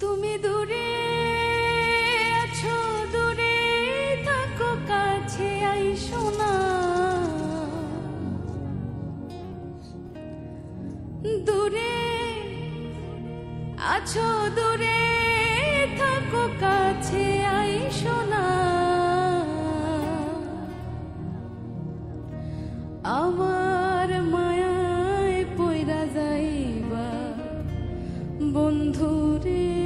তুমি দূরে আছো, দূরে থাকো, কাছে আইসো না। দূরে আছো, দূরে থাকো, কাছে আইসো না। আমার মায়ায় পয়রা যাইবা বন্ধুরে।